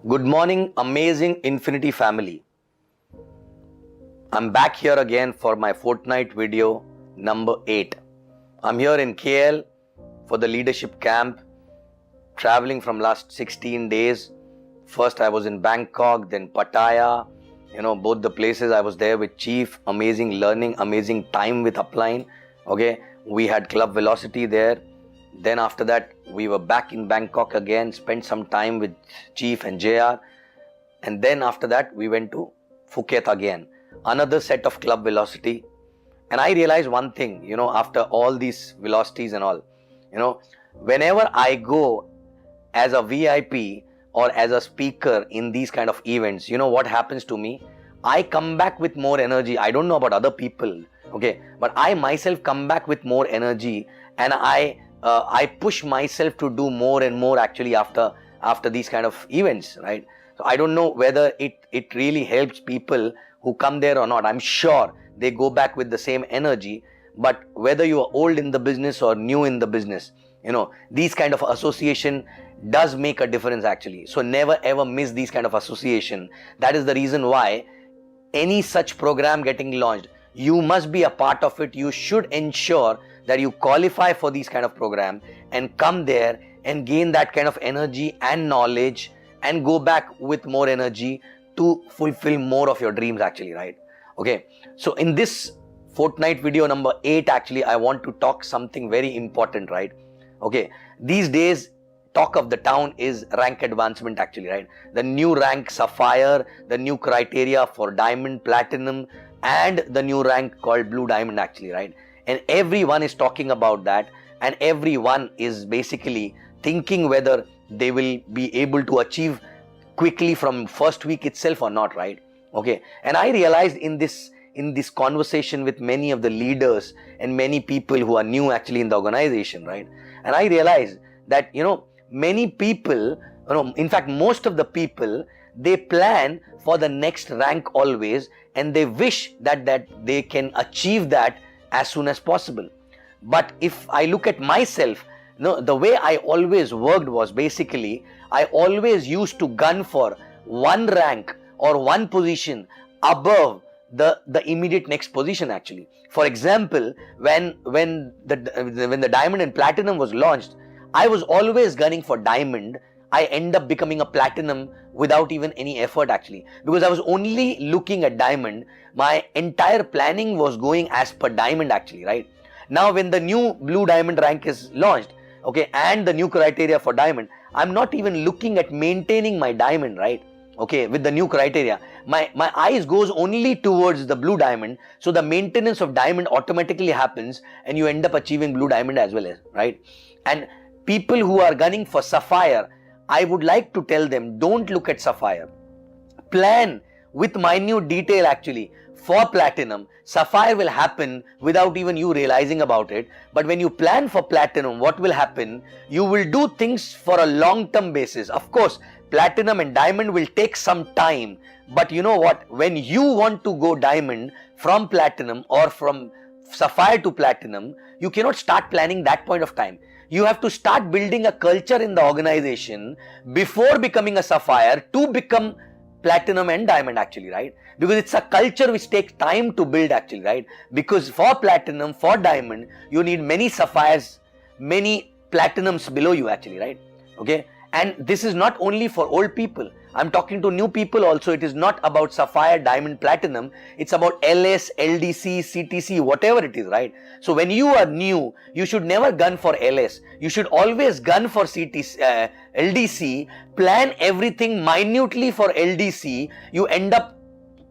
Good morning, amazing Infinity family. I'm back here again for my fortnight video number 8. I'm here in KL for the leadership camp, traveling from last 16 days. First I was in Bangkok, then Pattaya. Both the places I was there with Chief. Amazing learning, amazing time with Upline. Okay, we had Club Velocity there. Then after that, we were back in Bangkok again, spent some time with Chief and JR. And then after that, we went to Phuket again. Another set of Club Velocity. And I realized one thing, after all these velocities and all, whenever I go as a VIP or as a speaker in these kind of events, what happens to me? I come back with more energy. I don't know about other people, okay, but I myself come back with more energy, and I push myself to do more and more actually after these kind of events, right? So I don't know whether it really helps people who come there or not. I'm sure they go back with the same energy, but whether you are old in the business or new in the business, these kind of association does make a difference actually. So never ever miss these kind of association. That is the reason why any such program getting launched, you must be a part of it. You should ensure that you qualify for these kind of program and come there and gain that kind of energy and knowledge and go back with more energy to fulfill more of your dreams actually, right? Okay, so in this fortnight video number 8 actually, I want to talk something very important, right? Okay, these days talk of the town is rank advancement actually, right? The new rank Sapphire, the new criteria for Diamond, Platinum, and the new rank called Blue Diamond actually, right? And everyone is talking about that, and everyone is basically thinking whether they will be able to achieve quickly from first week itself or not, right? Okay, and I realized in this conversation with many of the leaders and many people who are new actually in the organization, right? And I realized that many people, in fact most of the people, they plan for the next rank always, and they wish that they can achieve that as soon as possible. But if I look at myself, the way I always worked was basically I always used to gun for one rank or one position above the immediate next position actually. For example, when the Diamond and Platinum was launched, I was always gunning for Diamond. I end up becoming a Platinum without even any effort actually, because I was only looking at Diamond. My entire planning was going as per Diamond actually, right? Now when the new Blue Diamond rank is launched, okay, and the new criteria for Diamond, I'm not even looking at maintaining my Diamond, right? Okay, with the new criteria, my eyes goes only towards the Blue Diamond, so the maintenance of Diamond automatically happens and you end up achieving Blue Diamond as well, as right? And people who are gunning for Sapphire, I would like to tell them, don't look at Sapphire. Plan with minute detail actually for Platinum. Sapphire will happen without even you realizing about it. But when you plan for Platinum, what will happen? You will do things for a long-term basis. Of course, Platinum and Diamond will take some time. But you know what? When you want to go Diamond from Platinum or from Sapphire to Platinum, you cannot start planning that point of time. You have to start building a culture in the organization before becoming a Sapphire to become Platinum and Diamond actually, right? Because it's a culture which takes time to build actually, right? Because for Platinum, for Diamond, you need many Sapphires, many Platinums below you actually, right? Okay, and this is not only for old people. I'm talking to new people also. It is not about Sapphire, Diamond, Platinum. It's about LS, LDC, CTC, whatever it is, right? So when you are new, you should never gun for LS. You should always gun for CTC, LDC. Plan everything minutely for LDC. You end up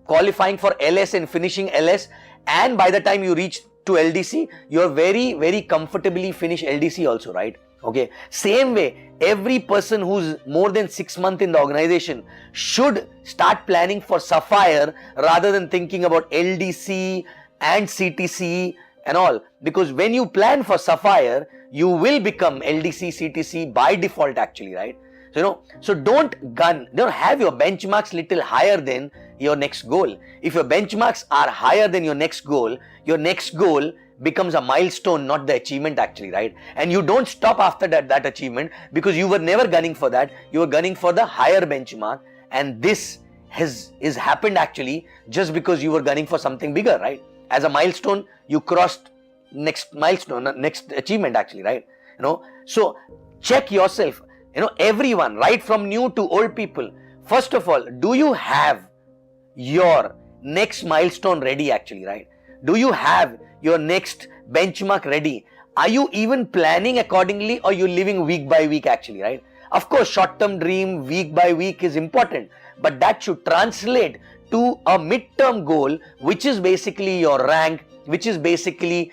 qualifying for LS and finishing LS. And by the time you reach to LDC, you're very, very comfortably finish LDC also, right? Okay, same way, every person who's more than 6 months in the organization should start planning for Sapphire rather than thinking about LDC and CTC and all. Because when you plan for Sapphire, you will become LDC, CTC by default actually, right? So, so don't have your benchmarks little higher than your next goal. If your benchmarks are higher than your next goal becomes a milestone, not the achievement actually, right? And you don't stop after that achievement, because you were never gunning for that. You were gunning for the higher benchmark, and this is happened actually just because you were gunning for something bigger, right? As a milestone, you crossed next milestone, next achievement actually, right? So check yourself, everyone, right from new to old people. First of all, do you have your next milestone ready actually, right? Do you have your next benchmark ready? Are you even planning accordingly, or you living week by week actually, right? Of course, short-term dream week by week is important, but that should translate to a mid-term goal, which is basically your rank, which is basically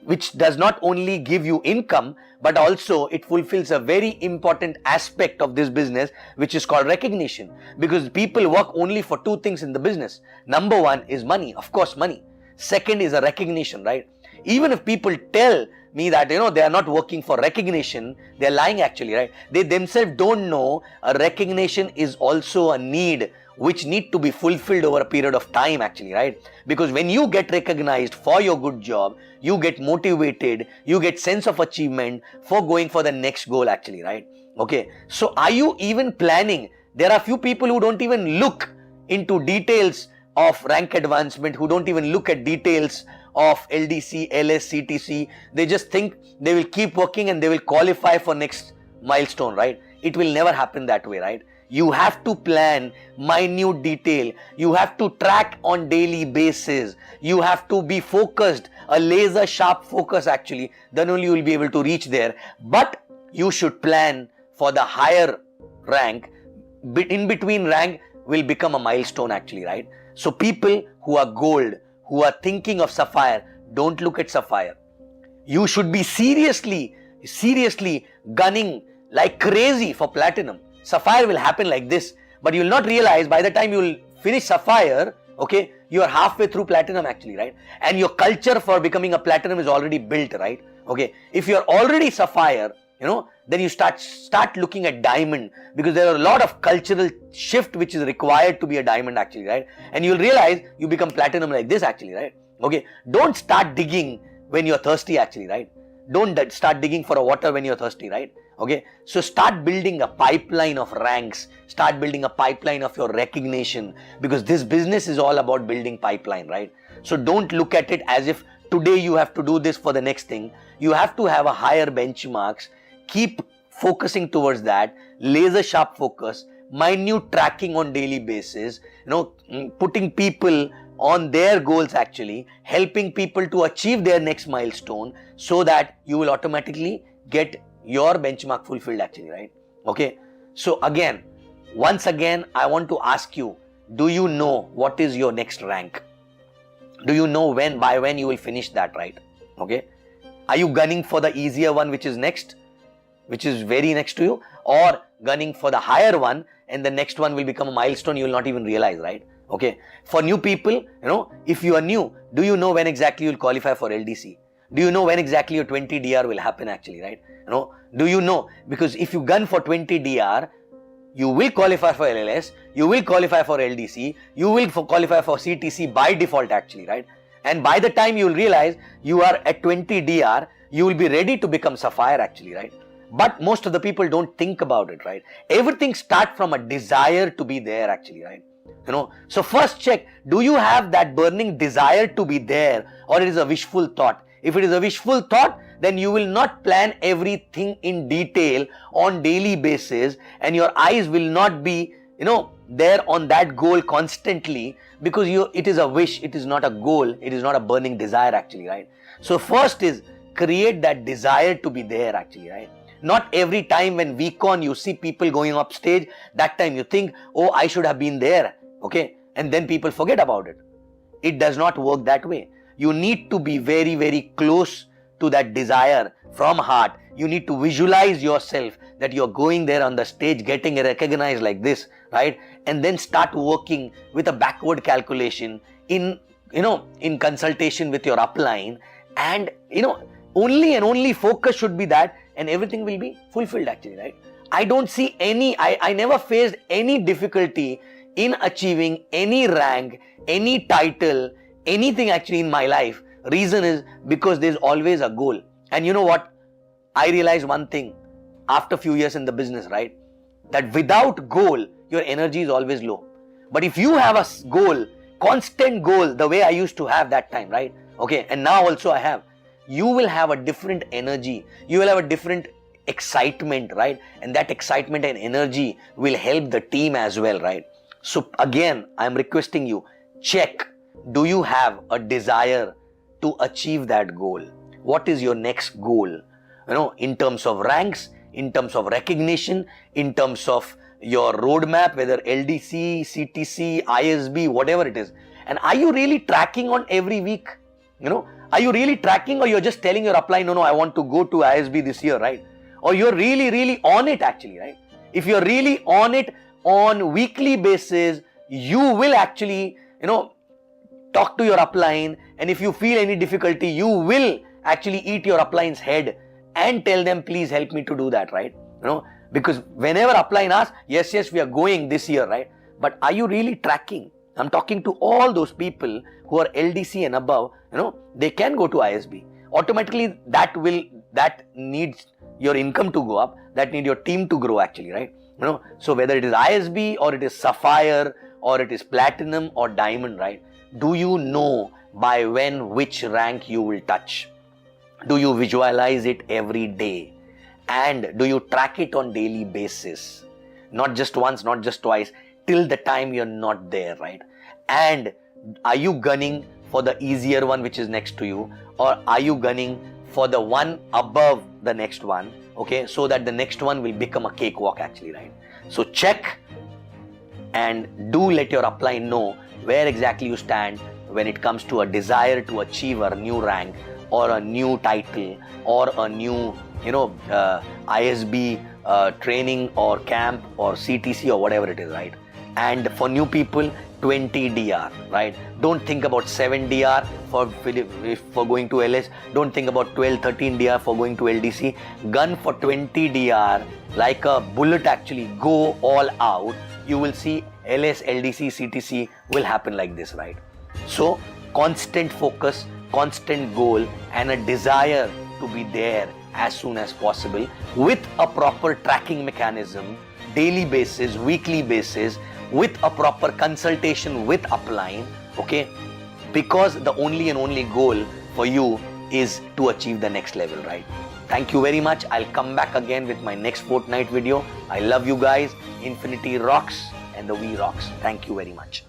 which does not only give you income, but also it fulfills a very important aspect of this business, which is called recognition. Because people work only for two things in the business. Number one is money, of course, money. Second is a recognition, right? Even if people tell me that they are not working for recognition, they're lying actually, right? They themselves don't know a recognition is also a need which need to be fulfilled over a period of time actually, right? Because when you get recognized for your good job, you get motivated, you get sense of achievement for going for the next goal actually, right? Okay, so are you even planning? There are few people who don't even look into details of rank advancement, who don't even look at details of LDC, LS, CTC. They just think they will keep working and they will qualify for next milestone, right? It will never happen that way, right? You have to plan minute detail. You have to track on daily basis. You have to be focused, a laser sharp focus actually. Then only you will be able to reach there. But you should plan for the higher rank. In between rank will become a milestone actually, right? So people who are gold, who are thinking of sapphire, don't look at sapphire. You should be seriously gunning like crazy for platinum. Sapphire will happen like this, but you will not realize by the time you will finish sapphire, okay, you are halfway through platinum actually, right? And your culture for becoming a platinum is already built, right? Okay, if you are already sapphire, then you start looking at diamond, because there are a lot of cultural shift which is required to be a diamond actually, right? And you'll realize you become platinum like this actually, right? Okay, don't start digging when you're thirsty actually, right? Don't start digging for a water when you're thirsty, right? Okay, so start building a pipeline of ranks, start building a pipeline of your recognition, because this business is all about building pipeline, right? So don't look at it as if today you have to do this for the next thing. You have to have a higher benchmarks. Keep focusing towards that, laser sharp focus, minute tracking on daily basis, putting people on their goals actually, helping people to achieve their next milestone, so that you will automatically get your benchmark fulfilled actually, right? Okay, so once again, I want to ask you, do you know what is your next rank? Do you know by when you will finish that, right? Okay, are you gunning for the easier one, which is next, which is very next to you, or gunning for the higher one and the next one will become a milestone you will not even realize, right? Okay, for new people, if you are new, do you know when exactly you will qualify for LDC? Do you know when exactly your 20 DR will happen actually, right? Do you know? Because if you gun for 20 DR, you will qualify for LLS, you will qualify for LDC, you will qualify for CTC by default actually, right? And by the time you will realize you are at 20 DR, you will be ready to become sapphire actually, right? But most of the people don't think about it, right? Everything starts from a desire to be there actually, right? So first check, do you have that burning desire to be there, or it is a wishful thought? If it is a wishful thought, then you will not plan everything in detail on daily basis, and your eyes will not be, there on that goal constantly, because it is a wish, it is not a goal, it is not a burning desire actually, right? So first is create that desire to be there actually, right? Not every time when VCon you see people going up stage, that time you think, oh, I should have been there, okay? And then people forget about it. It does not work that way. You need to be very, very close to that desire from heart. You need to visualize yourself that you're going there on the stage, getting recognized like this, right? And then start working with a backward calculation in consultation with your upline, and only and only focus should be that, and everything will be fulfilled actually, right? I don't see I never faced any difficulty in achieving any rank, any title, anything actually in my life Reason is because there's always a goal. And you know what? I realized one thing after a few years in the business, right? That without goal, your energy is always low. But if you have a goal, constant goal, the way I used to have that time, right? Okay, and now also I have, you will have a different energy. You will have a different excitement, right? And that excitement and energy will help the team as well, right? So again, I'm requesting you, check, do you have a desire to achieve that goal? What is your next goal? You know, in terms of ranks, in terms of recognition, in terms of your roadmap, whether LDC, CTC, ISB, whatever it is. And are you really tracking on every week? You know, are you really tracking, or you're just telling your upline, no, I want to go to ISB this year, right? Or you're really on it actually, right? If you're really on it on weekly basis, you will actually, talk to your upline, and if you feel any difficulty, you will actually eat your upline's head and tell them, please help me to do that, right? Because whenever upline asks, yes, we are going this year, right? But are you really tracking? I'm talking to all those people who are LDC and above, they can go to ISB. Automatically, that needs your income to go up, that needs your team to grow actually, right? So whether it is ISB or it is Sapphire or it is Platinum or Diamond, right? Do you know by when which rank you will touch? Do you visualize it every day? And do you track it on daily basis? Not just once, not just twice, till the time you're not there, right? And are you gunning for the easier one which is next to you, or are you gunning for the one above the next one, okay, so that the next one will become a cakewalk actually, right? So check and do let your upline know where exactly you stand when it comes to a desire to achieve a new rank or a new title or a new ISB training or camp or CTC or whatever it is, right? And for new people, 20 DR, right? Don't think about 7 DR for going to LS. Don't think about 12, 13 DR for going to LDC. Gun for 20 DR like a bullet actually. Go all out. You will see LS, LDC, CTC will happen like this, right? So constant focus, constant goal, and a desire to be there as soon as possible with a proper tracking mechanism, daily basis, weekly basis, with a proper consultation with upline, okay? Because the only and only goal for you is to achieve the next level, right? Thank you very much. I'll come back again with my next fortnight video. I love you guys. Infinity rocks and the V rocks. Thank you very much.